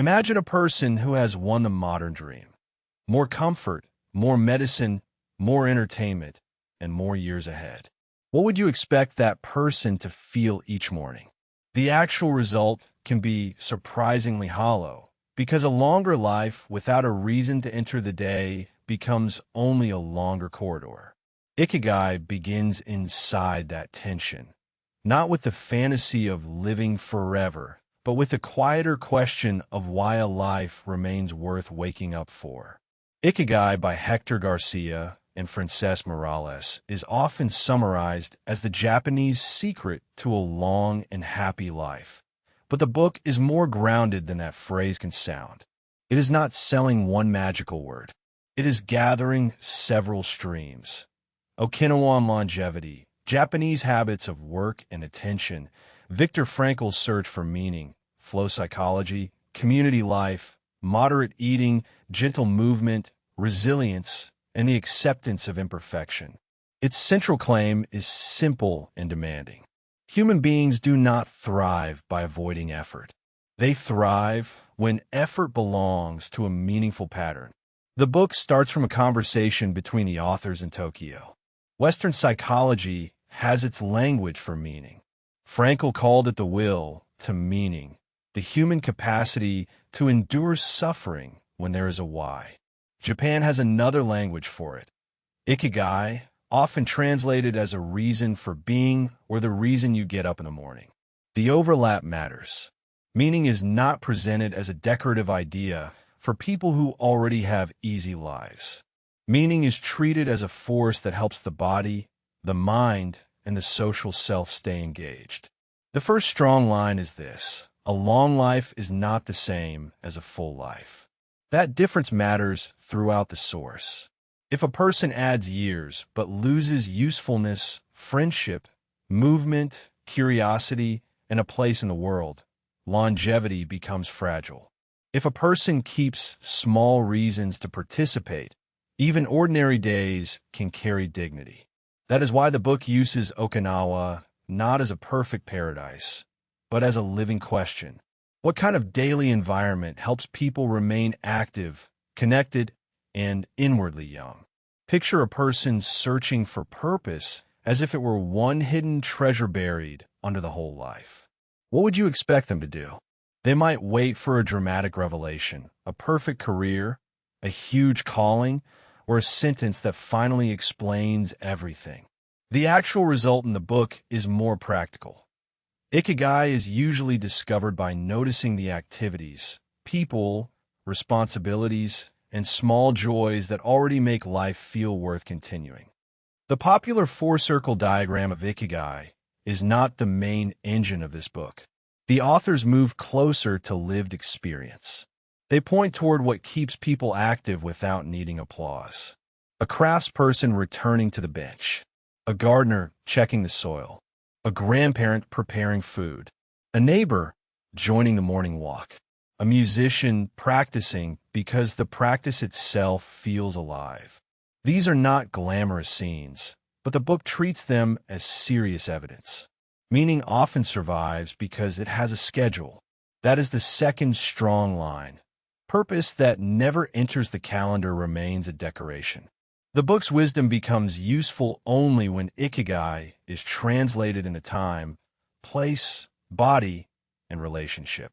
Imagine a person who has won the modern dream. More comfort, more medicine, more entertainment, and more years ahead. What would you expect that person to feel each morning? The actual result can be surprisingly hollow, because a longer life without a reason to enter the day becomes only a longer corridor. Ikigai begins inside that tension, not with the fantasy of living forever, but with the quieter question of why a life remains worth waking up for. Ikigai by Hector Garcia and Francesc Miralles is often summarized as the Japanese secret to a long and happy life. But the book is more grounded than that phrase can sound. It is not selling one magical word. It is gathering several streams. Okinawan longevity, Japanese habits of work and attention, Viktor Frankl's search for meaning, flow psychology, community life, moderate eating, gentle movement, resilience, and the acceptance of imperfection. Its central claim is simple and demanding. Human beings do not thrive by avoiding effort. They thrive when effort belongs to a meaningful pattern. The book starts from a conversation between the authors in Tokyo. Western psychology has its language for meaning. Frankl called it the will to meaning, the human capacity to endure suffering when there is a why. Japan has another language for it. Ikigai, often translated as a reason for being or the reason you get up in the morning. The overlap matters. Meaning is not presented as a decorative idea for people who already have easy lives. Meaning is treated as a force that helps the body, the mind, and the social self stay engaged. The first strong line is this: a long life is not the same as a full life. That difference matters throughout the source. If a person adds years but loses usefulness, friendship, movement, curiosity, and a place in the world, longevity becomes fragile. If a person keeps small reasons to participate, even ordinary days can carry dignity. That is why the book uses Okinawa not as a perfect paradise, but as a living question. What kind of daily environment helps people remain active, connected, and inwardly young? Picture a person searching for purpose as if it were one hidden treasure buried under the whole life. What would you expect them to do? They might wait for a dramatic revelation, a perfect career, a huge calling, or a sentence that finally explains everything. The actual result in the book is more practical. Ikigai is usually discovered by noticing the activities, people, responsibilities, and small joys that already make life feel worth continuing. The popular four-circle diagram of Ikigai is not the main engine of this book. The authors move closer to lived experience. They point toward what keeps people active without needing applause. A craftsperson returning to the bench. A gardener checking the soil. A grandparent preparing food. A neighbor joining the morning walk. A musician practicing because the practice itself feels alive. These are not glamorous scenes, but the book treats them as serious evidence. Meaning often survives because it has a schedule. That is the second strong line. Purpose that never enters the calendar remains a decoration. The book's wisdom becomes useful only when Ikigai is translated into time, place, body, and relationship.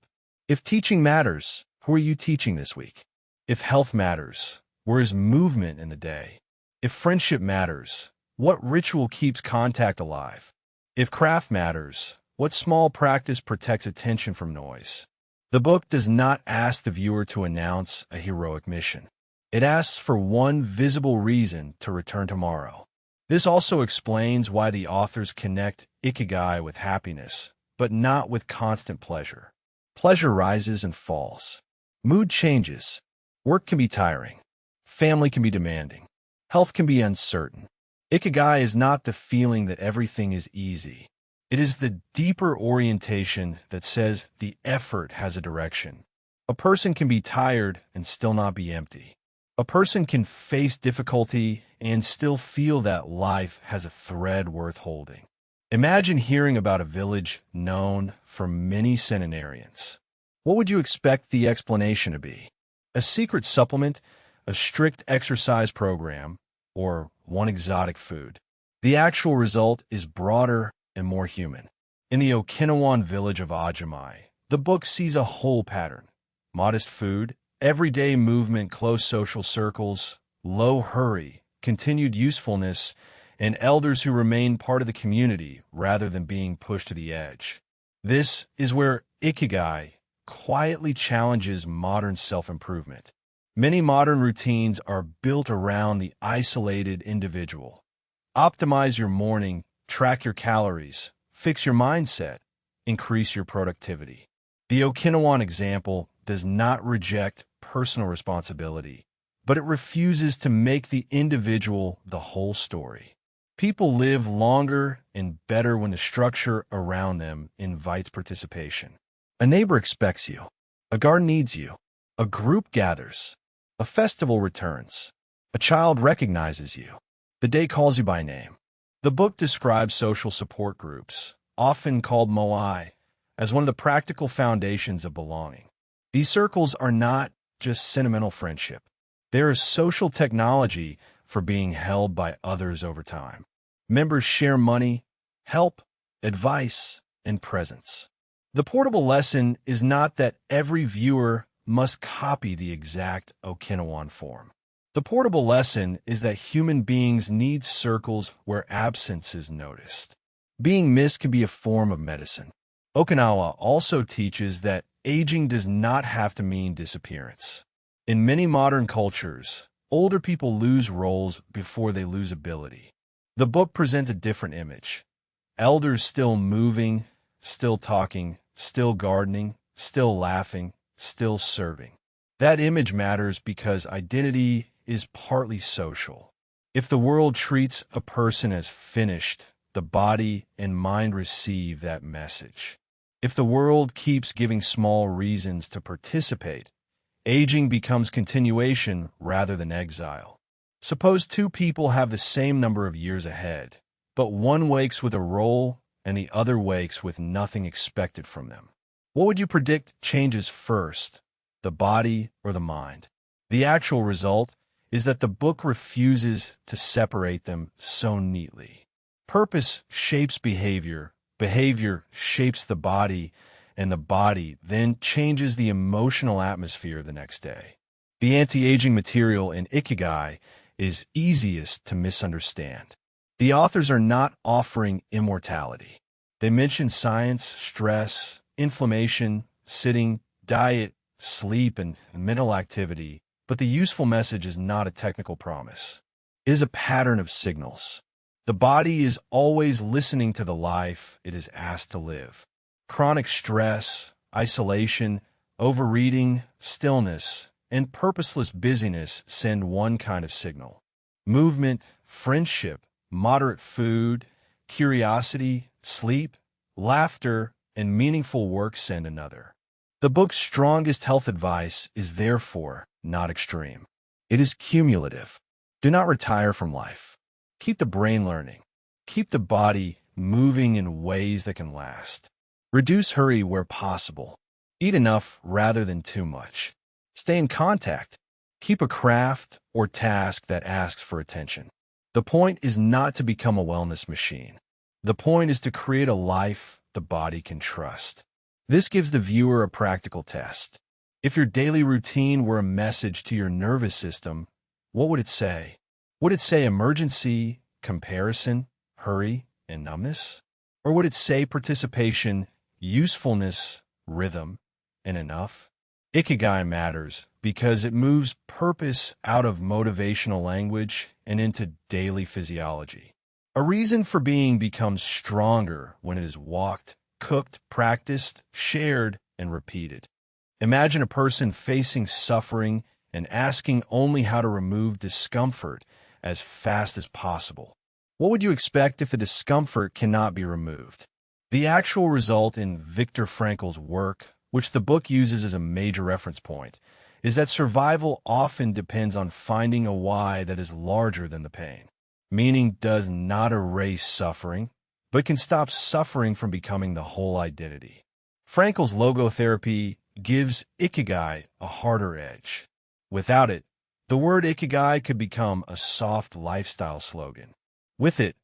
If teaching matters, who are you teaching this week? If health matters, where is movement in the day? If friendship matters, what ritual keeps contact alive? If craft matters, what small practice protects attention from noise? The book does not ask the viewer to announce a heroic mission. It asks for one visible reason to return tomorrow. This also explains why the authors connect Ikigai with happiness, but not with constant pleasure. Pleasure rises and falls. Mood changes. Work can be tiring. Family can be demanding. Health can be uncertain. Ikigai is not the feeling that everything is easy. It is the deeper orientation that says the effort has a direction. A person can be tired and still not be empty. A person can face difficulty and still feel that life has a thread worth holding. Imagine hearing about a village known for many centenarians. What would you expect the explanation to be? A secret supplement, a strict exercise program, or one exotic food? The actual result is broader and more human. In the Okinawan village of Ogimi, the book sees a whole pattern: modest food, everyday movement, close social circles, low hurry, continued usefulness, and elders who remain part of the community rather than being pushed to the edge. This is where Ikigai quietly challenges modern self-improvement. Many modern routines are built around the isolated individual. Optimize your morning, track your calories, fix your mindset, increase your productivity. The Okinawan example does not reject personal responsibility, but it refuses to make the individual the whole story. People live longer and better when the structure around them invites participation. A neighbor expects you. A garden needs you. A group gathers. A festival returns. A child recognizes you. The day calls you by name. The book describes social support groups, often called moai, as one of the practical foundations of belonging. These circles are not just sentimental friendship. They are a social technology for being held by others over time. Members share money, help, advice, and presence. The portable lesson is not that every viewer must copy the exact Okinawan form. The portable lesson is that human beings need circles where absence is noticed. Being missed can be a form of medicine. Okinawa also teaches that aging does not have to mean disappearance. In many modern cultures, older people lose roles before they lose ability. The book presents a different image. Elders still moving, still talking, still gardening, still laughing, still serving. That image matters because identity is partly social. If the world treats a person as finished, the body and mind receive that message. If the world keeps giving small reasons to participate, aging becomes continuation rather than exile. Suppose two people have the same number of years ahead, but one wakes with a role and the other wakes with nothing expected from them. What would you predict changes first, the body or the mind? The actual result is that the book refuses to separate them so neatly. Purpose shapes behavior, behavior shapes the body, and the body then changes the emotional atmosphere the next day. The anti-aging material in Ikigai is easiest to misunderstand. The authors are not offering immortality. They mention science, stress, inflammation, sitting, diet, sleep, and mental activity, but the useful message is not a technical promise. It is a pattern of signals. The body is always listening to the life it is asked to live. Chronic stress, isolation, overeating, stillness, and purposeless busyness send one kind of signal. Movement, friendship, moderate food, curiosity, sleep, laughter, and meaningful work send another. The book's strongest health advice is therefore not extreme. It is cumulative. Do not retire from life. Keep the brain learning. Keep the body moving in ways that can last. Reduce hurry where possible. Eat enough rather than too much. Stay in contact. Keep a craft or task that asks for attention. The point is not to become a wellness machine. The point is to create a life the body can trust. This gives the viewer a practical test. If your daily routine were a message to your nervous system, what would it say? Would it say emergency, comparison, hurry, and numbness? Or would it say participation, usefulness, rhythm, and enough? Ikigai matters because it moves purpose out of motivational language and into daily physiology. A reason for being becomes stronger when it is walked, cooked, practiced, shared, and repeated. Imagine a person facing suffering and asking only how to remove discomfort as fast as possible. What would you expect if the discomfort cannot be removed? The actual result in Viktor Frankl's work, which the book uses as a major reference point, is that survival often depends on finding a why that is larger than the pain. Meaning does not erase suffering, but can stop suffering from becoming the whole identity. Frankl's logotherapy gives Ikigai a harder edge. Without it, the word Ikigai could become a soft lifestyle slogan. With it,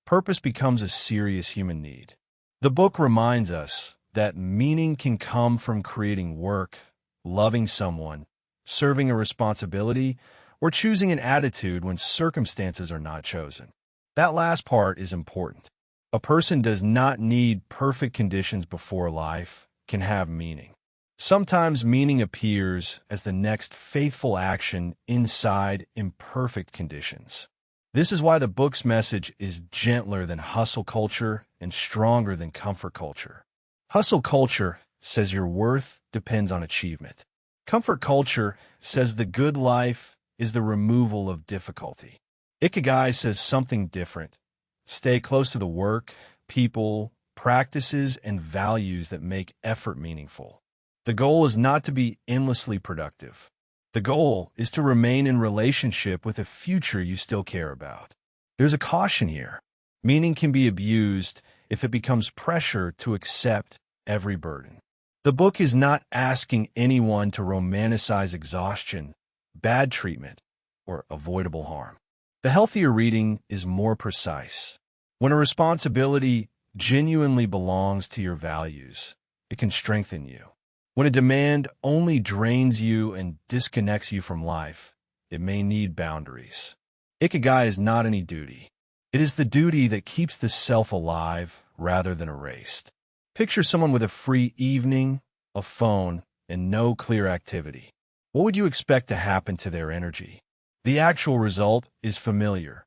purpose becomes a serious human need. The book reminds us that meaning can come from creating work, loving someone, serving a responsibility, or choosing an attitude when circumstances are not chosen. That last part is important. A person does not need perfect conditions before life can have meaning. Sometimes meaning appears as the next faithful action inside imperfect conditions. This is why the book's message is gentler than hustle culture and stronger than comfort culture. Hustle culture says your worth depends on achievement. Comfort culture says the good life is the removal of difficulty. Ikigai says something different. Stay close to the work, people, practices, and values that make effort meaningful. The goal is not to be endlessly productive. The goal is to remain in relationship with a future you still care about. There's a caution here. Meaning can be abused if it becomes pressure to accept every burden. The book is not asking anyone to romanticize exhaustion, bad treatment, or avoidable harm. The healthier reading is more precise. When a responsibility genuinely belongs to your values, it can strengthen you. When a demand only drains you and disconnects you from life, it may need boundaries. Ikigai is not any duty. It is the duty that keeps the self alive rather than erased. Picture someone with a free evening, a phone, and no clear activity. What would you expect to happen to their energy? The actual result is familiar.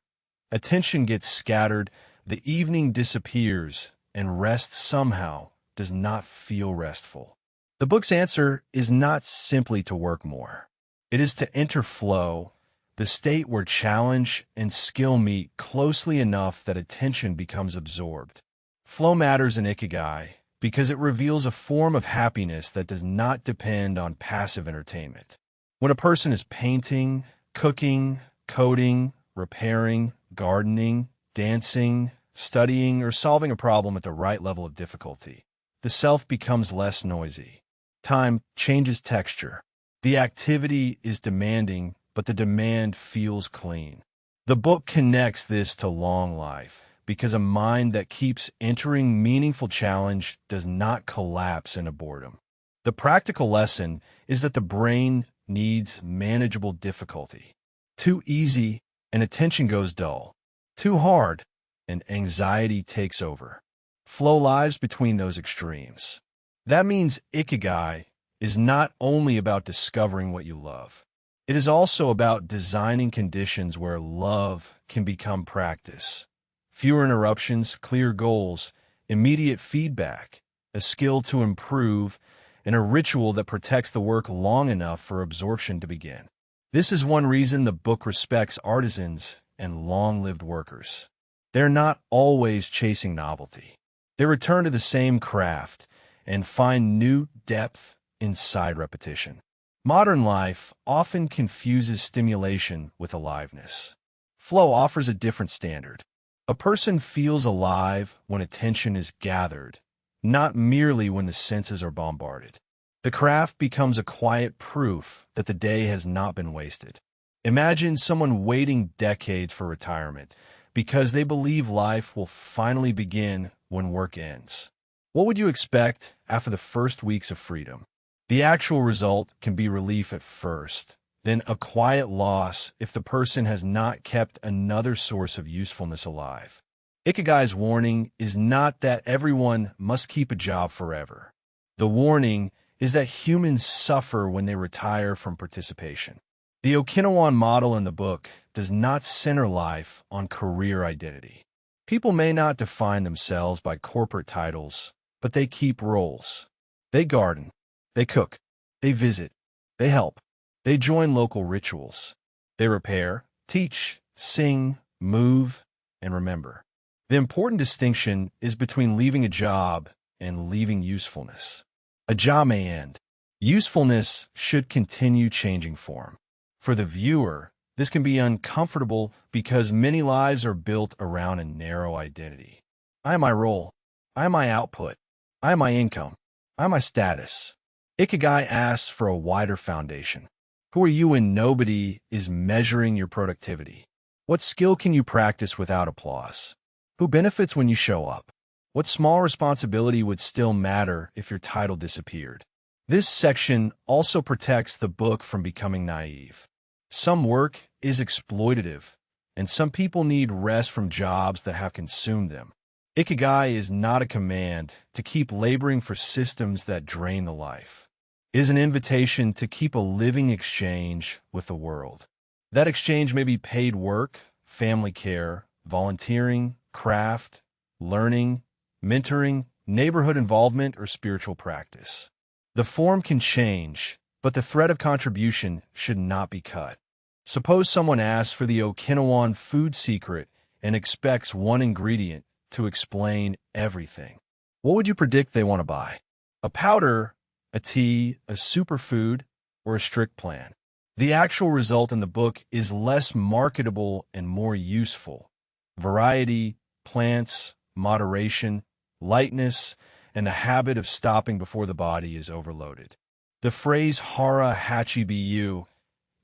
Attention gets scattered, the evening disappears, and rest somehow does not feel restful. The book's answer is not simply to work more. It is to enter flow, the state where challenge and skill meet closely enough that attention becomes absorbed. Flow matters in Ikigai because it reveals a form of happiness that does not depend on passive entertainment. When a person is painting, cooking, coding, repairing, gardening, dancing, studying, or solving a problem at the right level of difficulty, the self becomes less noisy. Time changes texture. The activity is demanding, but the demand feels clean. The book connects this to long life because a mind that keeps entering meaningful challenge does not collapse into boredom. The practical lesson is that the brain needs manageable difficulty. Too easy, and attention goes dull. Too hard, and anxiety takes over. Flow lies between those extremes. That means Ikigai is not only about discovering what you love. It is also about designing conditions where love can become practice. Fewer interruptions, clear goals, immediate feedback, a skill to improve, and a ritual that protects the work long enough for absorption to begin. This is one reason the book respects artisans and long-lived workers. They're not always chasing novelty. They return to the same craft and find new depth inside repetition. Modern life often confuses stimulation with aliveness. Flow offers a different standard. A person feels alive when attention is gathered, not merely when the senses are bombarded. The craft becomes a quiet proof that the day has not been wasted. Imagine someone waiting decades for retirement because they believe life will finally begin when work ends. What would you expect after the first weeks of freedom? The actual result can be relief at first, then a quiet loss if the person has not kept another source of usefulness alive. Ikigai's warning is not that everyone must keep a job forever. The warning is that humans suffer when they retire from participation. The Okinawan model in the book does not center life on career identity. People may not define themselves by corporate titles, but they keep roles. They garden, they cook, they visit, they help, they join local rituals. They repair, teach, sing, move, and remember. The important distinction is between leaving a job and leaving usefulness. A job may end. Usefulness should continue changing form. For the viewer, this can be uncomfortable because many lives are built around a narrow identity. I am my role. I am my output. I am my income. I am my status. Ikigai asks for a wider foundation. Who are you when nobody is measuring your productivity? What skill can you practice without applause? Who benefits when you show up? What small responsibility would still matter if your title disappeared? This section also protects the book from becoming naive. Some work is exploitative, and some people need rest from jobs that have consumed them. Ikigai is not a command to keep laboring for systems that drain the life. It is an invitation to keep a living exchange with the world. That exchange may be paid work, family care, volunteering, craft, learning, mentoring, neighborhood involvement, or spiritual practice. The form can change, but the thread of contribution should not be cut. Suppose someone asks for the Okinawan food secret and expects one ingredient to explain everything. What would you predict they want to buy? A powder, a tea, a superfood, or a strict plan? The actual result in the book is less marketable and more useful. Variety, plants, moderation, lightness, and the habit of stopping before the body is overloaded. The phrase hara hachi bu,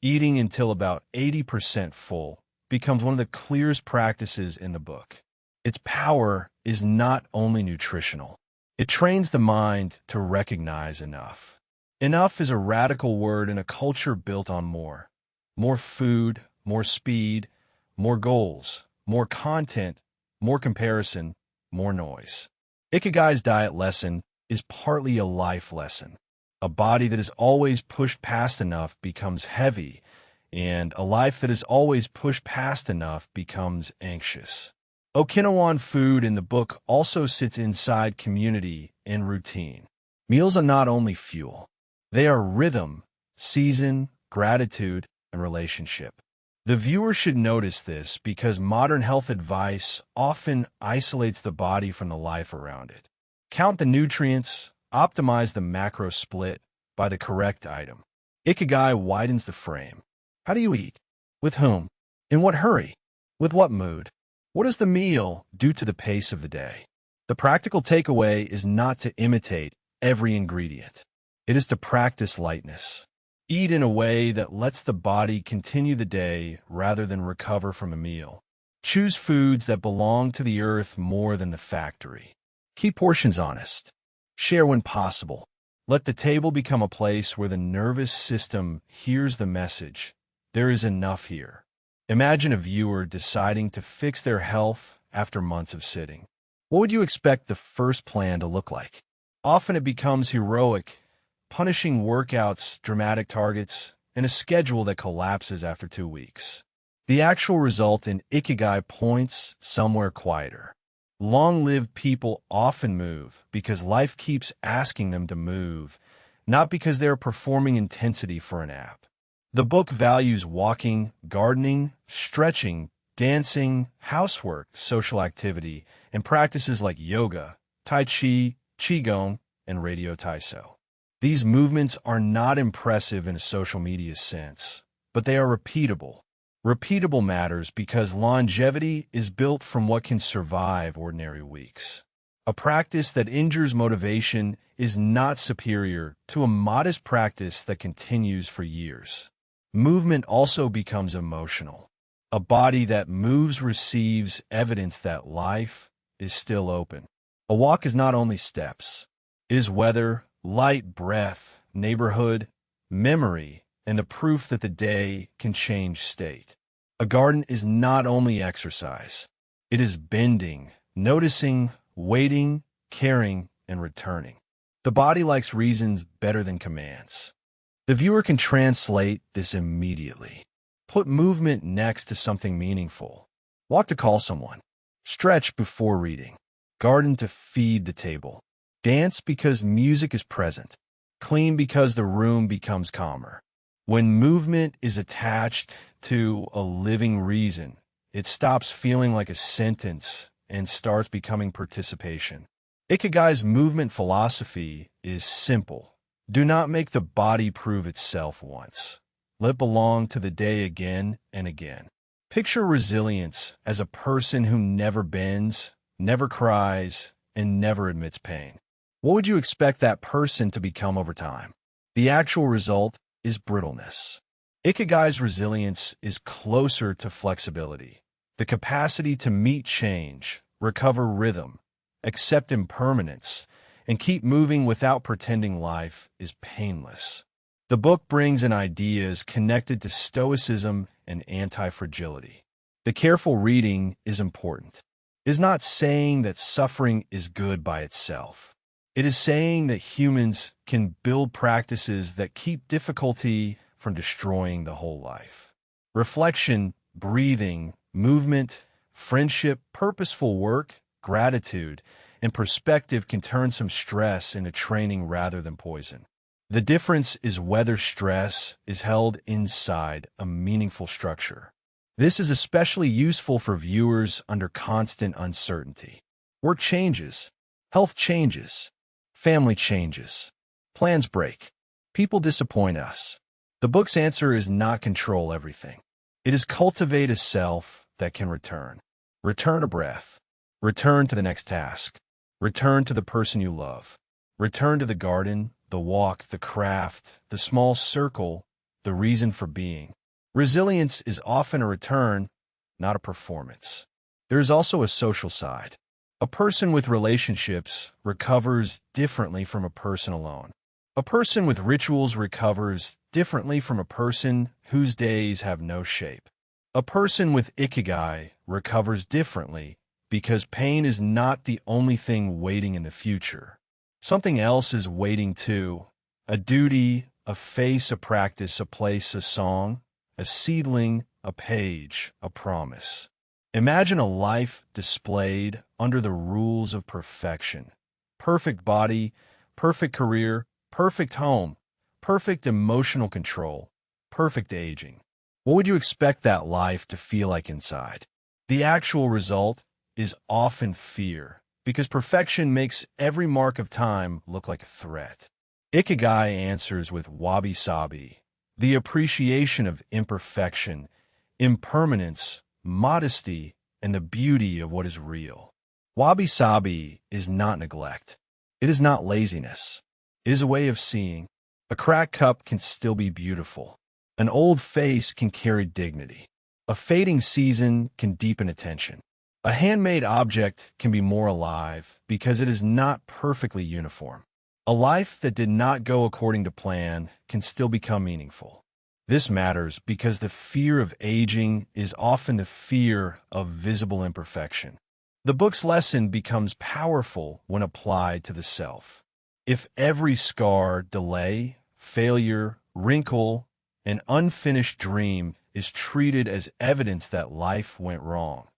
eating until about 80% full, becomes one of the clearest practices in the book. Its power is not only nutritional. It trains the mind to recognize enough. Enough is a radical word in a culture built on more. More food, more speed, more goals, more content, more comparison, more noise. Ikigai's diet lesson is partly a life lesson. A body that is always pushed past enough becomes heavy, and a life that is always pushed past enough becomes anxious. Okinawan food in the book also sits inside community and routine. Meals are not only fuel. They are rhythm, season, gratitude, and relationship. The viewer should notice this because modern health advice often isolates the body from the life around it. Count the nutrients, optimize the macro split by the correct item. Ikigai widens the frame. How do you eat? With whom? In what hurry? With what mood? What does the meal do to the pace of the day? The practical takeaway is not to imitate every ingredient. It is to practice lightness. Eat in a way that lets the body continue the day rather than recover from a meal. Choose foods that belong to the earth more than the factory. Keep portions honest. Share when possible. Let the table become a place where the nervous system hears the message. There is enough here. Imagine a viewer deciding to fix their health after months of sitting. What would you expect the first plan to look like? Often it becomes heroic, punishing workouts, dramatic targets, and a schedule that collapses after 2 weeks. The actual result in Ikigai points somewhere quieter. Long-lived people often move because life keeps asking them to move, not because they are performing intensity for an app. The book values walking, gardening, stretching, dancing, housework, social activity, and practices like yoga, tai chi, qigong, and radio taiso. These movements are not impressive in a social media sense, but they are repeatable. Repeatable matters because longevity is built from what can survive ordinary weeks. A practice that injures motivation is not superior to a modest practice that continues for years. Movement also becomes emotional. A body that moves receives evidence that life is still open. A walk is not only steps. It is weather, light, breath, neighborhood, memory, and the proof that the day can change state. A garden is not only exercise. It is bending, noticing, waiting, caring, and returning. The body likes reasons better than commands. The viewer can translate this immediately. Put movement next to something meaningful. Walk to call someone. Stretch before reading. Garden to feed the table. Dance because music is present. Clean because the room becomes calmer. When movement is attached to a living reason, it stops feeling like a sentence and starts becoming participation. Ikigai's movement philosophy is simple. Do not make the body prove itself once. Let it belong to the day again and again. Picture resilience as a person who never bends, never cries, and never admits pain. What would you expect that person to become over time? The actual result is brittleness. Ikigai's resilience is closer to flexibility. The capacity to meet change, recover rhythm, accept impermanence, and keep moving without pretending life is painless. The book brings in ideas connected to stoicism and anti-fragility. The careful reading is important. It is not saying that suffering is good by itself. It is saying that humans can build practices that keep difficulty from destroying the whole life. Reflection, breathing, movement, friendship, purposeful work, gratitude, and perspective can turn some stress into training rather than poison. The difference is whether stress is held inside a meaningful structure. This is especially useful for viewers under constant uncertainty. Work changes, health changes, family changes, plans break, people disappoint us. The book's answer is not control everything. It is cultivate a self that can return. Return a breath. Return to the next task. Return to the person you love. Return to the garden, the walk, the craft, the small circle, the reason for being. Resilience is often a return, not a performance. There is also a social side. A person with relationships recovers differently from a person alone. A person with rituals recovers differently from a person whose days have no shape. A person with Ikigai recovers differently because pain is not the only thing waiting in the future. Something else is waiting too. A duty, a face, a practice, a place, a song, a seedling, a page, a promise. Imagine a life displayed under the rules of perfection. Perfect body, perfect career, perfect home, perfect emotional control, perfect aging. What would you expect that life to feel like inside? The actual result is often fear, because perfection makes every mark of time look like a threat. Ikigai answers with wabi-sabi, the appreciation of imperfection, impermanence, modesty, and the beauty of what is real. Wabi-sabi is not neglect. It is not laziness. It is a way of seeing. A cracked cup can still be beautiful. An old face can carry dignity. A fading season can deepen attention. A handmade object can be more alive because it is not perfectly uniform. A life that did not go according to plan can still become meaningful. This matters because the fear of aging is often the fear of visible imperfection. The book's lesson becomes powerful when applied to the self. If every scar, delay, failure, wrinkle, and unfinished dream is treated as evidence that life went wrong,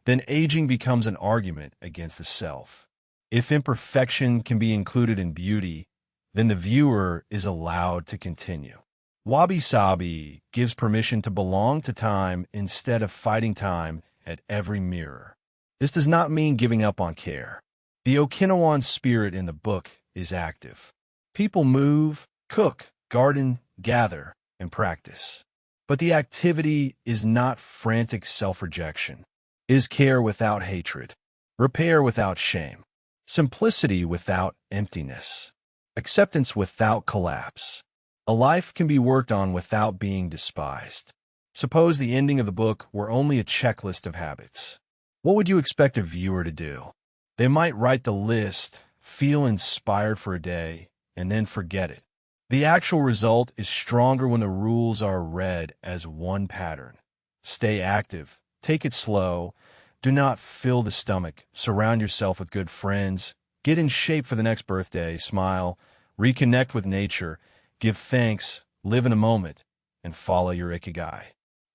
then aging becomes an argument against the self. If imperfection can be included in beauty, then the viewer is allowed to continue. Wabi-sabi gives permission to belong to time instead of fighting time at every mirror. This does not mean giving up on care. The Okinawan spirit in the book is active. People move, cook, garden, gather, and practice. But the activity is not frantic self-rejection. It is care without hatred, repair without shame, simplicity without emptiness, acceptance without collapse. A life can be worked on without being despised. Suppose the ending of the book were only a checklist of habits. What would you expect a viewer to do? They might write the list, feel inspired for a day, and then forget it. The actual result is stronger when the rules are read as one pattern. Stay active, take it slow, do not fill the stomach, surround yourself with good friends, get in shape for the next birthday, smile, reconnect with nature, give thanks, live in a moment, and follow your Ikigai.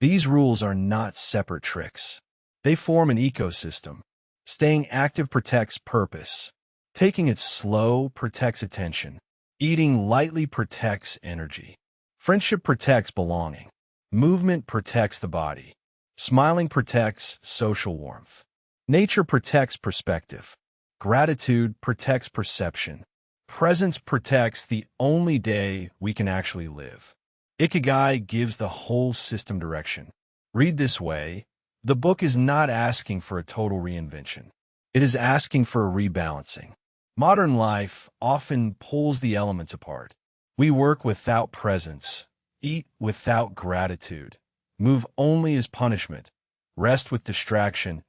These rules are not separate tricks. They form an ecosystem. Staying active protects purpose. Taking it slow protects attention. Eating lightly protects energy. Friendship protects belonging. Movement protects the body. Smiling protects social warmth. Nature protects perspective. Gratitude protects perception. Presence protects the only day we can actually live. Ikigai gives the whole system direction. Read this way, the book is not asking for a total reinvention. It is asking for a rebalancing. Modern life often pulls the elements apart. We work without presence, eat without gratitude, move only as punishment, rest with distraction,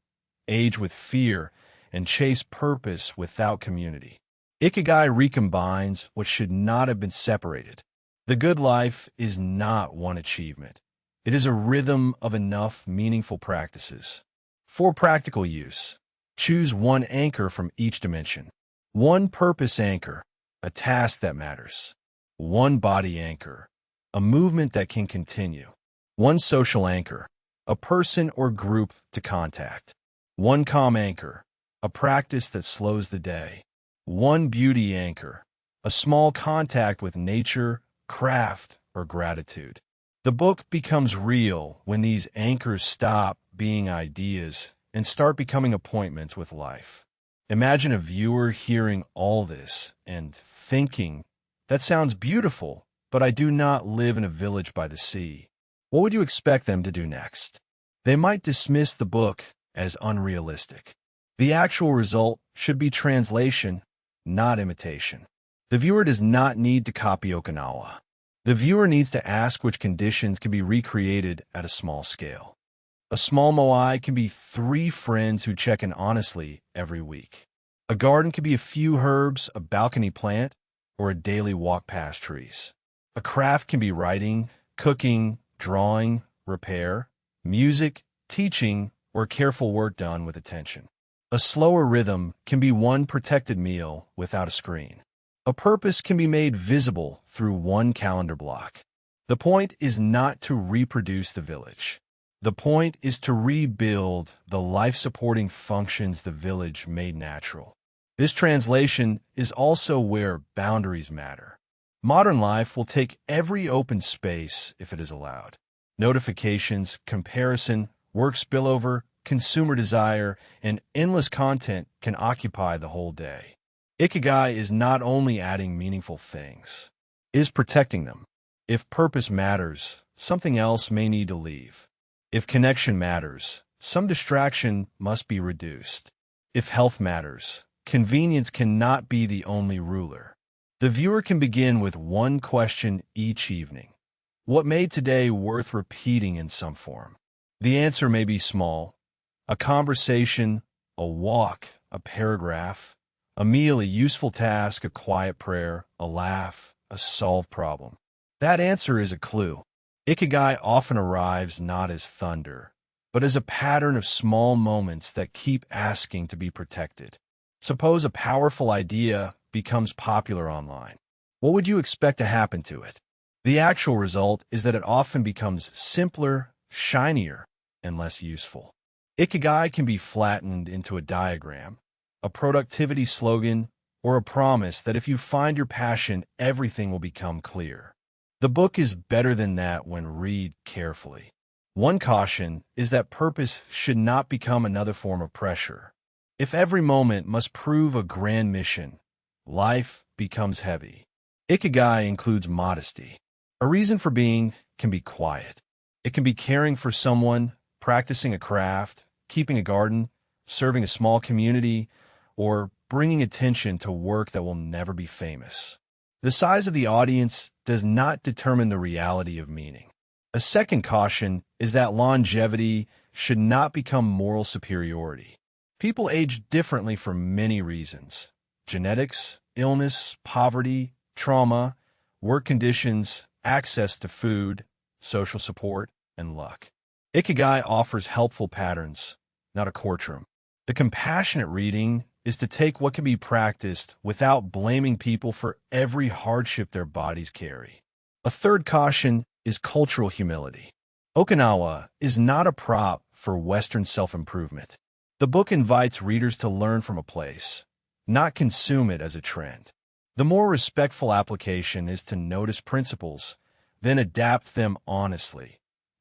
age with fear, and chase purpose without community. Ikigai recombines what should not have been separated. The good life is not one achievement. It is a rhythm of enough meaningful practices. For practical use, choose one anchor from each dimension. One purpose anchor, a task that matters. One body anchor, a movement that can continue. One social anchor, a person or group to contact. One calm anchor, a practice that slows the day. One beauty anchor, a small contact with nature, craft, or gratitude. The book becomes real when these anchors stop being ideas and start becoming appointments with life. Imagine a viewer hearing all this and thinking, "That sounds beautiful, but I do not live in a village by the sea." What would you expect them to do next? They might dismiss the book as unrealistic. The actual result should be translation, not imitation. The viewer does not need to copy Okinawa. The viewer needs to ask which conditions can be recreated at a small scale. A small moai can be 3 friends who check in honestly every week. A garden can be a few herbs, a balcony plant, or a daily walk past trees. A craft can be writing, cooking, drawing, repair, music, teaching, or careful work done with attention. A slower rhythm can be one protected meal without a screen. A purpose can be made visible through one calendar block. The point is not to reproduce the village. The point is to rebuild the life-supporting functions the village made natural. This translation is also where boundaries matter. Modern life will take every open space if it is allowed. Notifications, comparison, work spillover, consumer desire, and endless content can occupy the whole day. Ikigai is not only adding meaningful things, it is protecting them. If purpose matters, something else may need to leave. If connection matters, some distraction must be reduced. If health matters, convenience cannot be the only ruler. The viewer can begin with one question each evening. What made today worth repeating in some form? The answer may be small: a conversation, a walk, a paragraph, a meal, a useful task, a quiet prayer, a laugh, a solved problem. That answer is a clue. Ikigai often arrives not as thunder, but as a pattern of small moments that keep asking to be protected. Suppose a powerful idea becomes popular online. What would you expect to happen to it? The actual result is that it often becomes simpler, shinier, and less useful. Ikigai can be flattened into a diagram, a productivity slogan, or a promise that if you find your passion, everything will become clear. The book is better than that when read carefully. One caution is that purpose should not become another form of pressure. If every moment must prove a grand mission, life becomes heavy. Ikigai includes modesty. A reason for being can be quiet. It can be caring for someone, practicing a craft, keeping a garden, serving a small community, or bringing attention to work that will never be famous. The size of the audience does not determine the reality of meaning. A second caution is that longevity should not become moral superiority. People age differently for many reasons: genetics, illness, poverty, trauma, work conditions, access to food, social support, and luck. Ikigai offers helpful patterns, not a courtroom. The compassionate reading is to take what can be practiced without blaming people for every hardship their bodies carry. A third caution is cultural humility. Okinawa is not a prop for Western self-improvement. The book invites readers to learn from a place, not consume it as a trend. The more respectful application is to notice principles, then adapt them honestly.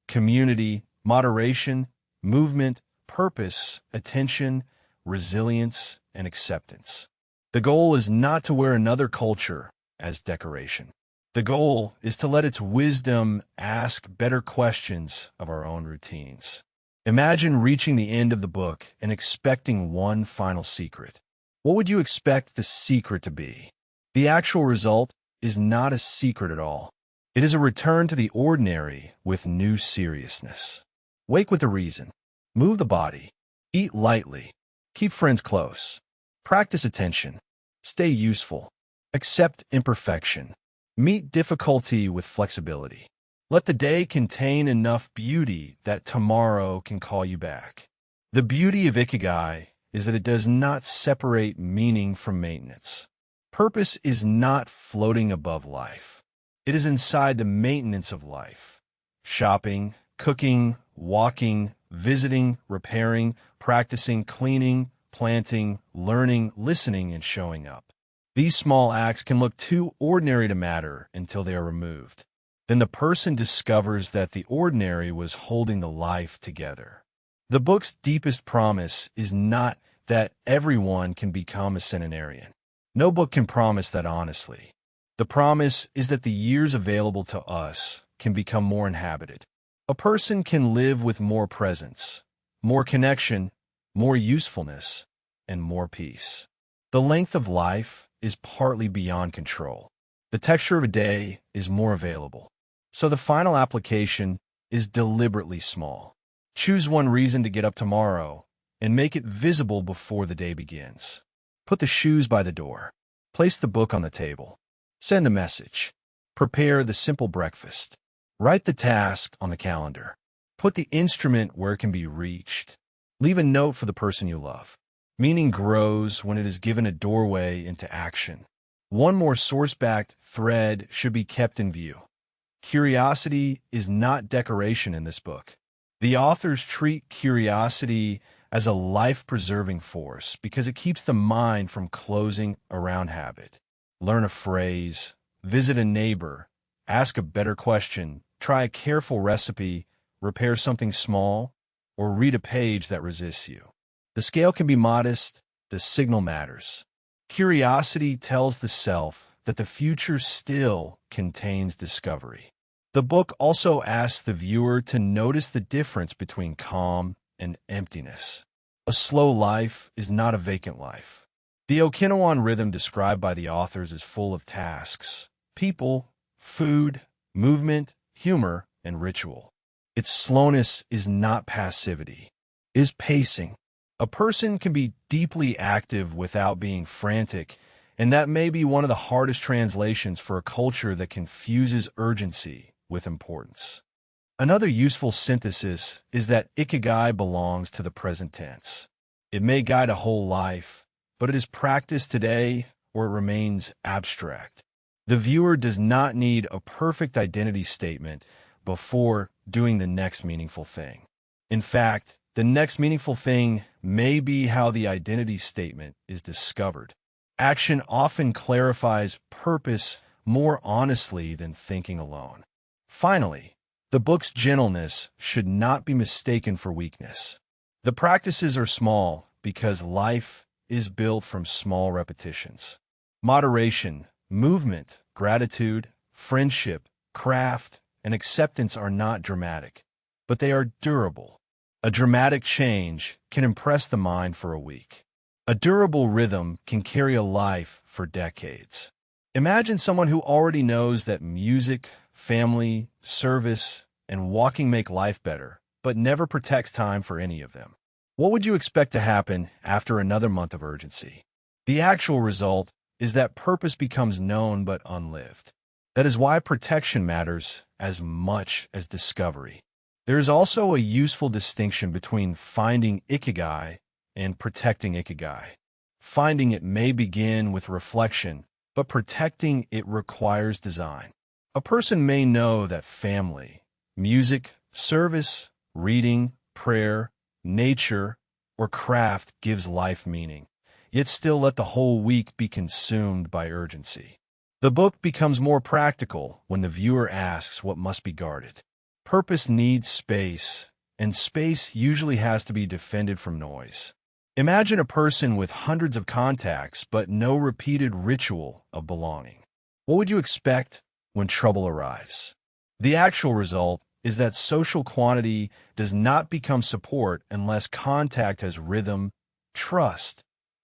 Community, moderation, movement, purpose, attention, resilience, and acceptance. The goal is not to wear another culture as decoration. The goal is to let its wisdom ask better questions of our own routines. Imagine reaching the end of the book and expecting one final secret. What would you expect the secret to be? The actual result is not a secret at all. It is a return to the ordinary with new seriousness. Wake with a reason. Move the body. Eat lightly. Keep friends close. Practice attention. Stay useful. Accept imperfection. Meet difficulty with flexibility. Let the day contain enough beauty that tomorrow can call you back. The beauty of Ikigai is that it does not separate meaning from maintenance. Purpose is not floating above life. It is inside the maintenance of life. Shopping, cooking, walking, visiting, repairing, practicing, cleaning, planting, learning, listening, and showing up. These small acts can look too ordinary to matter until they are removed. Then the person discovers that the ordinary was holding the life together. The book's deepest promise is not that everyone can become a centenarian. No book can promise that honestly. The promise is that the years available to us can become more inhabited. A person can live with more presence, more connection, more usefulness, and more peace. The length of life is partly beyond control. The texture of a day is more available. So the final application is deliberately small. Choose one reason to get up tomorrow and make it visible before the day begins. Put the shoes by the door. Place the book on the table. Send a message. Prepare the simple breakfast. Write the task on the calendar. Put the instrument where it can be reached. Leave a note for the person you love. Meaning grows when it is given a doorway into action. One more source-backed thread should be kept in view. Curiosity is not decoration in this book. The authors treat curiosity as a life-preserving force because it keeps the mind from closing around habit. Learn a phrase, visit a neighbor, ask a better question, try a careful recipe, repair something small, or read a page that resists you. The scale can be modest, the signal matters. Curiosity tells the self that the future still contains discovery. The book also asks the viewer to notice the difference between calm and emptiness. A slow life is not a vacant life. The Okinawan rhythm described by the authors is full of tasks, people, food, movement, humor, and ritual. Its slowness is not passivity. It is pacing. A person can be deeply active without being frantic, and that may be one of the hardest translations for a culture that confuses urgency with importance. Another useful synthesis is that Ikigai belongs to the present tense. It may guide a whole life, but it is practiced today or it remains abstract. The viewer does not need a perfect identity statement before doing the next meaningful thing. In fact, the next meaningful thing may be how the identity statement is discovered. Action often clarifies purpose more honestly than thinking alone. Finally, the book's gentleness should not be mistaken for weakness. The practices are small because life is built from small repetitions. Moderation, movement, gratitude, friendship, craft, and acceptance are not dramatic, but they are durable. A dramatic change can impress the mind for a week. A durable rhythm can carry a life for decades. Imagine someone who already knows that music, family, service, and walking make life better, but never protects time for any of them. What would you expect to happen after another month of urgency? The actual result is that purpose becomes known but unlived. That is why protection matters as much as discovery. There is also a useful distinction between finding Ikigai and protecting Ikigai. Finding it may begin with reflection, but protecting it requires design. A person may know that family, music, service, reading, prayer, nature, or craft gives life meaning, yet still let the whole week be consumed by urgency. The book becomes more practical when the viewer asks what must be guarded. Purpose needs space, and space usually has to be defended from noise. Imagine a person with hundreds of contacts but no repeated ritual of belonging. What would you expect when trouble arrives? The actual result is that social quantity does not become support unless contact has rhythm, trust,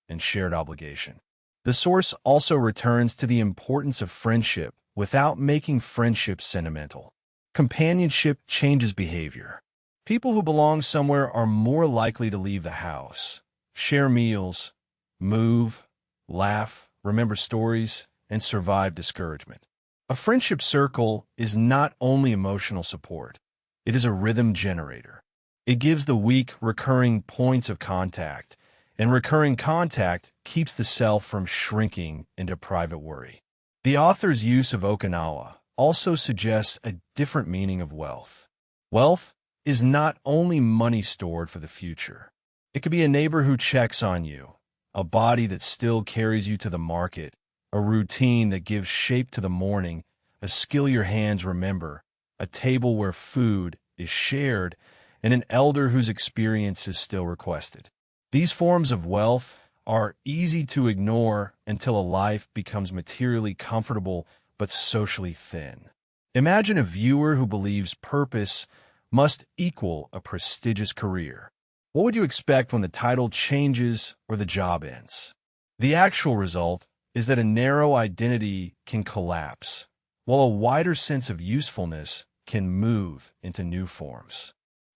and shared obligation. The source also returns to the importance of friendship without making friendship sentimental. Companionship changes behavior. People who belong somewhere are more likely to leave the house, share meals, move, laugh, remember stories, and survive discouragement. A friendship circle is not only emotional support, it is a rhythm generator. It gives the weak recurring points of contact, and recurring contact keeps the self from shrinking into private worry. The author's use of Okinawa also suggests a different meaning of wealth. Wealth is not only money stored for the future. It could be a neighbor who checks on you, a body that still carries you to the market, a routine that gives shape to the morning, a skill your hands remember, a table where food is shared, and an elder whose experience is still requested. These forms of wealth are easy to ignore until a life becomes materially comfortable but socially thin. Imagine a viewer who believes purpose must equal a prestigious career. What would you expect when the title changes or the job ends? The actual result is that a narrow identity can collapse, while a wider sense of usefulness can move into new forms.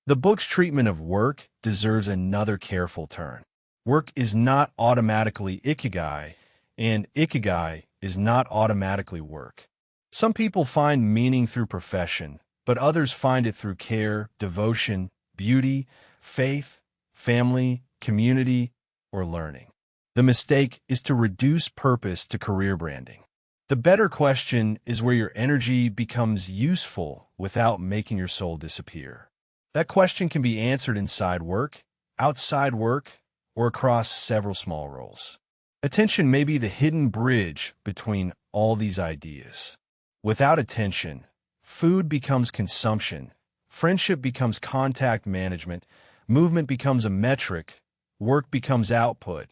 The book's treatment of work deserves another careful turn. Work is not automatically Ikigai, and Ikigai is not automatically work. Some people find meaning through profession, but others find it through care, devotion, beauty, faith, family, community, or learning. The mistake is to reduce purpose to career branding. The better question is where your energy becomes useful without making your soul disappear. That question can be answered inside work, outside work, or across several small roles. Attention may be the hidden bridge between all these ideas. Without attention, food becomes consumption, friendship becomes contact management, movement becomes a metric, work becomes output,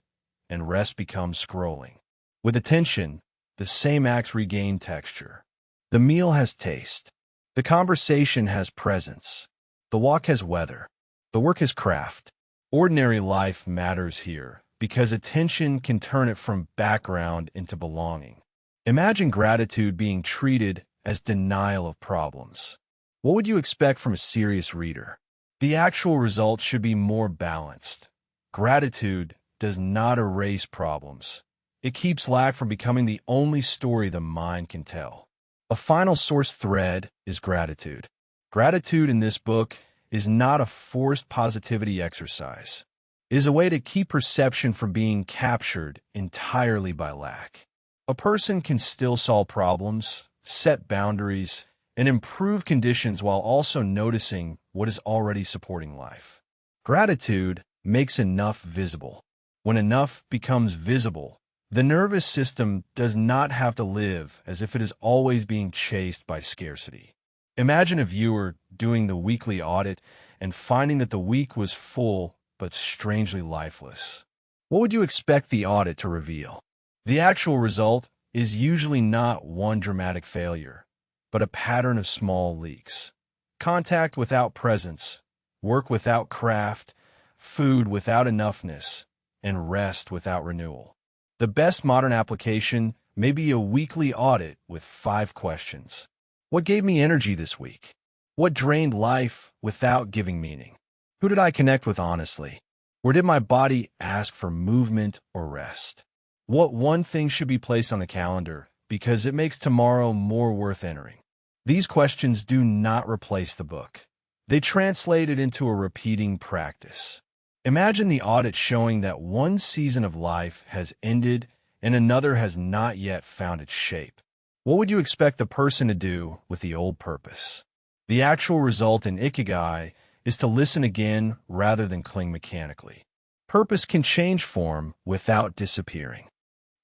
and rest becomes scrolling. With attention, the same acts regain texture. The meal has taste. The conversation has presence. The walk has weather. The work has craft. Ordinary life matters here because attention can turn it from background into belonging. Imagine gratitude being treated as denial of problems. What would you expect from a serious reader? The actual result should be more balanced. Gratitude does not erase problems. It keeps lack from becoming the only story the mind can tell. A final source thread is gratitude. Gratitude in this book is not a forced positivity exercise. It is a way to keep perception from being captured entirely by lack. A person can still solve problems, set boundaries, and improve conditions while also noticing what is already supporting life. Gratitude makes enough visible. When enough becomes visible, the nervous system does not have to live as if it is always being chased by scarcity. Imagine a viewer doing the weekly audit and finding that the week was full but strangely lifeless. What would you expect the audit to reveal? The actual result is usually not one dramatic failure, but a pattern of small leaks. Contact without presence, work without craft, food without enoughness, and rest without renewal. The best modern application may be a weekly audit with 5 questions. What gave me energy this week? What drained life without giving meaning? Who did I connect with honestly? Or did my body ask for movement or rest? What one thing should be placed on the calendar because it makes tomorrow more worth entering? These questions do not replace the book. They translate it into a repeating practice. Imagine the audit showing that one season of life has ended and another has not yet found its shape. What would you expect the person to do with the old purpose? The actual result in Ikigai is to listen again rather than cling mechanically. Purpose can change form without disappearing.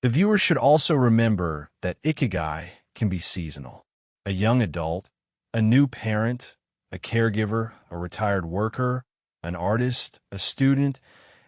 The viewer should also remember that Ikigai can be seasonal. A young adult, a new parent, a caregiver, a retired worker, an artist, a student,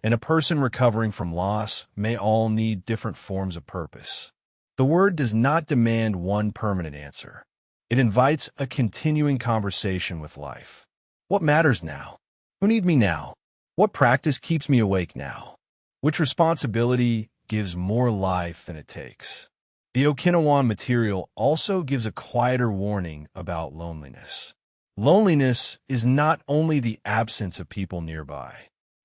and a person recovering from loss may all need different forms of purpose. The word does not demand one permanent answer. It invites a continuing conversation with life. What matters now? Who needs me now? What practice keeps me awake now? Which responsibility gives more life than it takes. The Okinawan material also gives a quieter warning about loneliness. Loneliness is not only the absence of people nearby,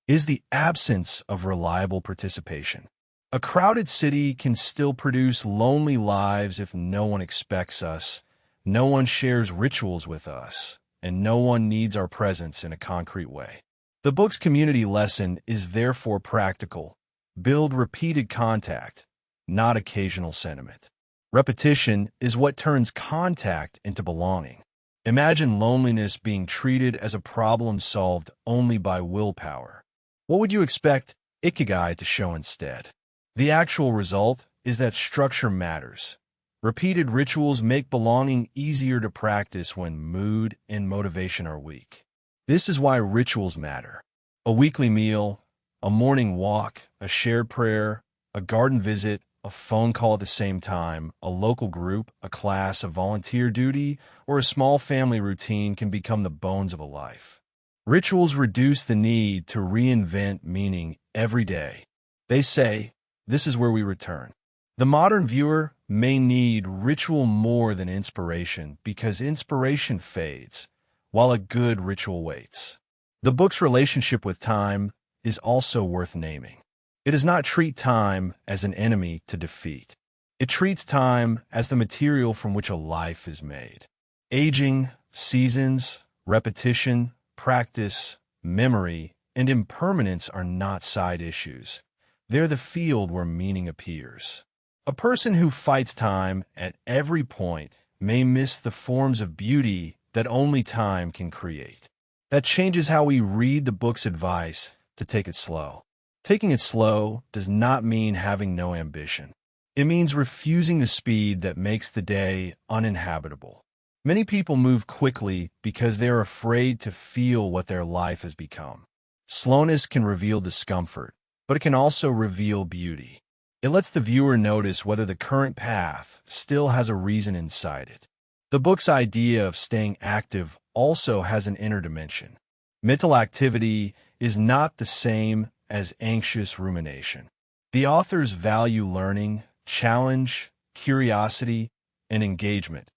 it is the absence of reliable participation. A crowded city can still produce lonely lives if no one expects us, no one shares rituals with us, and no one needs our presence in a concrete way. The book's community lesson is therefore practical. Build repeated contact, not occasional sentiment. Repetition is what turns contact into belonging. Imagine loneliness being treated as a problem solved only by willpower. What would you expect Ikigai to show instead? The actual result is that structure matters. Repeated rituals make belonging easier to practice when mood and motivation are weak. This is why rituals matter. A weekly meal, a morning walk, a shared prayer, a garden visit, a phone call at the same time, a local group, a class, a volunteer duty, or a small family routine can become the bones of a life. Rituals reduce the need to reinvent meaning every day. They say, this is where we return. The modern viewer may need ritual more than inspiration because inspiration fades, while a good ritual waits. The book's relationship with time is also worth naming. It does not treat time as an enemy to defeat. It treats time as the material from which a life is made. Aging, seasons, repetition, practice, memory, and impermanence are not side issues. They're the field where meaning appears. A person who fights time at every point may miss the forms of beauty that only time can create. That changes how we read the book's advice to take it slow. Taking it slow does not mean having no ambition. It means refusing the speed that makes the day uninhabitable. Many people move quickly because they're afraid to feel what their life has become. Slowness can reveal discomfort, but it can also reveal beauty. It lets the viewer notice whether the current path still has a reason inside it. The book's idea of staying active also has an inner dimension. Mental activity is not the same as anxious rumination. The authors value learning, challenge, curiosity, and engagement,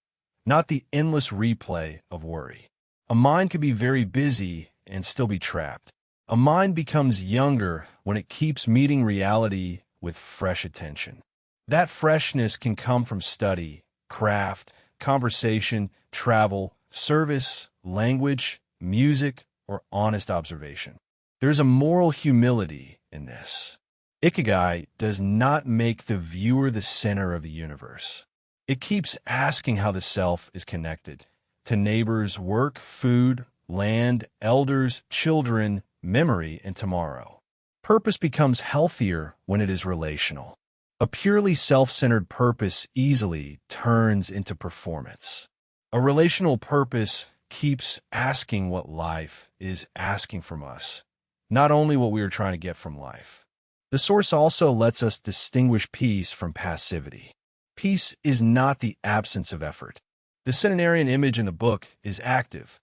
not the endless replay of worry. A mind can be very busy and still be trapped. A mind becomes younger when it keeps meeting reality with fresh attention. That freshness can come from study, craft, conversation, travel, service, language, music, or honest observation. There's a moral humility in this. Ikigai does not make the viewer the center of the universe. It keeps asking how the self is connected to neighbors, work, food, land, elders, children, memory, and tomorrow. Purpose becomes healthier when it is relational. A purely self-centered purpose easily turns into performance. A relational purpose keeps asking what life is asking from us, not only what we are trying to get from life. The source also lets us distinguish peace from passivity. Peace is not the absence of effort. The centenarian image in the book is active.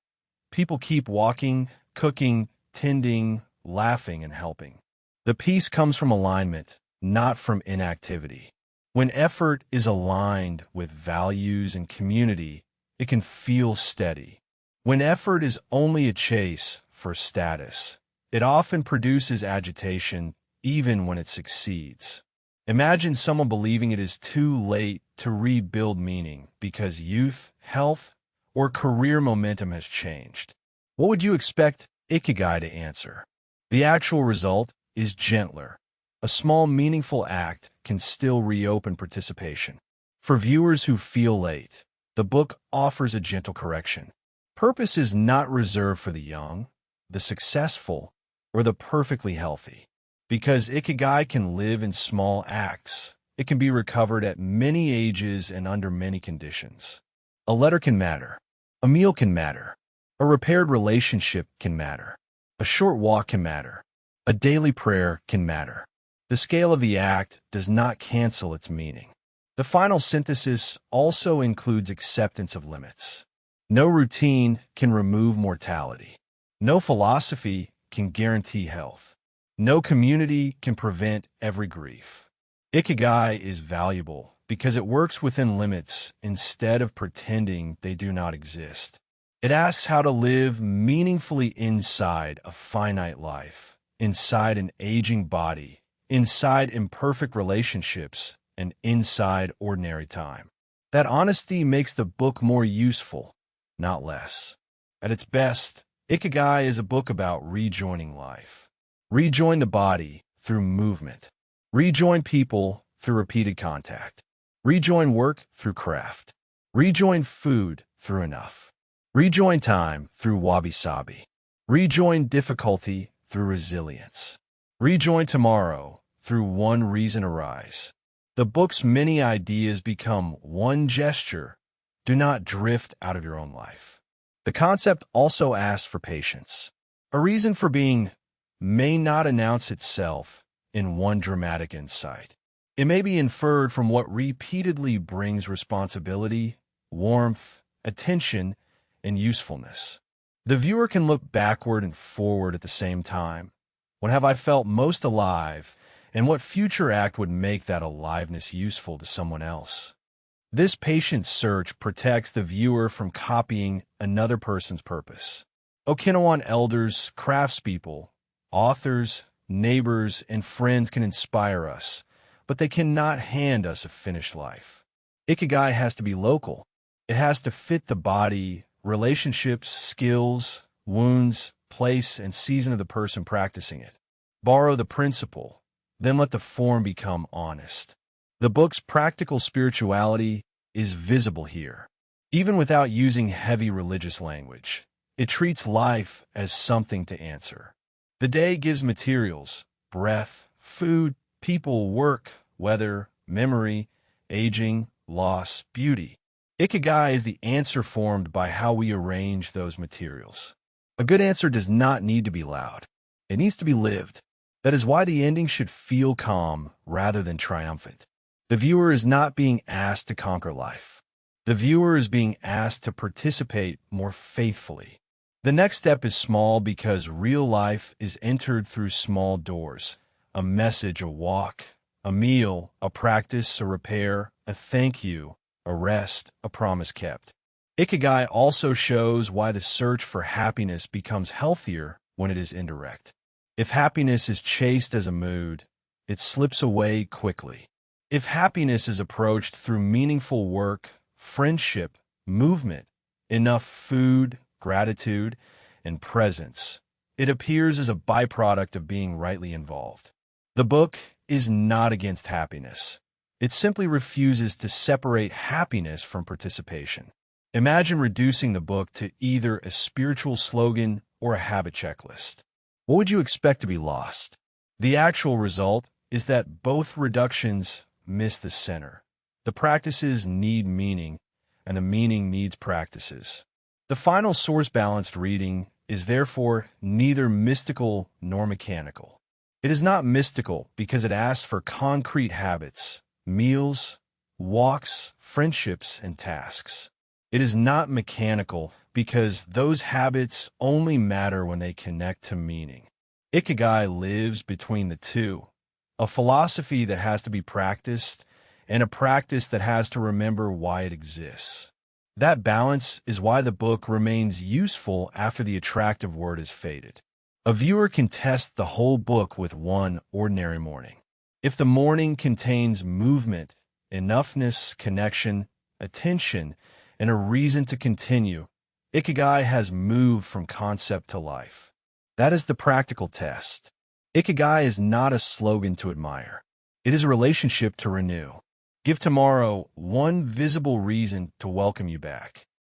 People keep walking, cooking, tending, laughing, and helping. The peace comes from alignment, not from inactivity. When effort is aligned with values and community, it can feel steady. When effort is only a chase for status, it often produces agitation even when it succeeds. Imagine someone believing it is too late to rebuild meaning because youth, health, or career momentum has changed. What would you expect Ikigai to answer? The actual result is gentler. A small, meaningful act can still reopen participation. For viewers who feel late, the book offers a gentle correction. Purpose is not reserved for the young, the successful, or the perfectly healthy. Because Ikigai can live in small acts, it can be recovered at many ages and under many conditions. A letter can matter. A meal can matter. A repaired relationship can matter. A short walk can matter. A daily prayer can matter. The scale of the act does not cancel its meaning. The final synthesis also includes acceptance of limits. No routine can remove mortality. No philosophy can guarantee health. No community can prevent every grief. Ikigai is valuable because it works within limits instead of pretending they do not exist. It asks how to live meaningfully inside a finite life, inside an aging body, inside imperfect relationships, and inside ordinary time. That honesty makes the book more useful, not less. At its best, Ikigai is a book about rejoining life. Rejoin the body through movement. Rejoin people through repeated contact. Rejoin work through craft. Rejoin food through enough. Rejoin time through wabi-sabi. Rejoin difficulty through resilience. Rejoin tomorrow through one reason arise. The book's many ideas become one gesture. Do not drift out of your own life. The concept also asks for patience. A reason for being may not announce itself in one dramatic insight. It may be inferred from what repeatedly brings responsibility, warmth, attention, and usefulness. The viewer can look backward and forward at the same time. When have I felt most alive, and what future act would make that aliveness useful to someone else? This patient search protects the viewer from copying another person's purpose. Okinawan elders, craftspeople, authors, neighbors, and friends can inspire us, but they cannot hand us a finished life. Ikigai has to be local. It has to fit the body, relationships, skills, wounds, place, and season of the person practicing it. Borrow the principle, then let the form become honest. The book's practical spirituality is visible here. Even without using heavy religious language, it treats life as something to answer. The day gives materials, breath, food, people, work, weather, memory, aging, loss, beauty. Ikigai is the answer formed by how we arrange those materials. A good answer does not need to be loud. It needs to be lived. That is why the ending should feel calm rather than triumphant. The viewer is not being asked to conquer life. The viewer is being asked to participate more faithfully. The next step is small because real life is entered through small doors. A message, a walk, a meal, a practice, a repair, a thank you, a rest, a promise kept. Ikigai also shows why the search for happiness becomes healthier when it is indirect. If happiness is chased as a mood, it slips away quickly. If happiness is approached through meaningful work, friendship, movement, enough food, gratitude, and presence, it appears as a byproduct of being rightly involved. The book is not against happiness. It simply refuses to separate happiness from participation. Imagine reducing the book to either a spiritual slogan or a habit checklist. What would you expect to be lost? The actual result is that both reductions miss the center. The practices need meaning, and the meaning needs practices. The final source-balanced reading is therefore neither mystical nor mechanical. It is not mystical because it asks for concrete habits, meals, walks, friendships, and tasks. It is not mechanical because those habits only matter when they connect to meaning. Ikigai lives between the two, a philosophy that has to be practiced and a practice that has to remember why it exists. That balance is why the book remains useful after the attractive word has faded. A viewer can test the whole book with one ordinary morning. If the morning contains movement, enoughness, connection, attention, and a reason to continue, Ikigai has moved from concept to life. That is the practical test. Ikigai is not a slogan to admire. It is a relationship to renew. Give tomorrow one visible reason to welcome you back.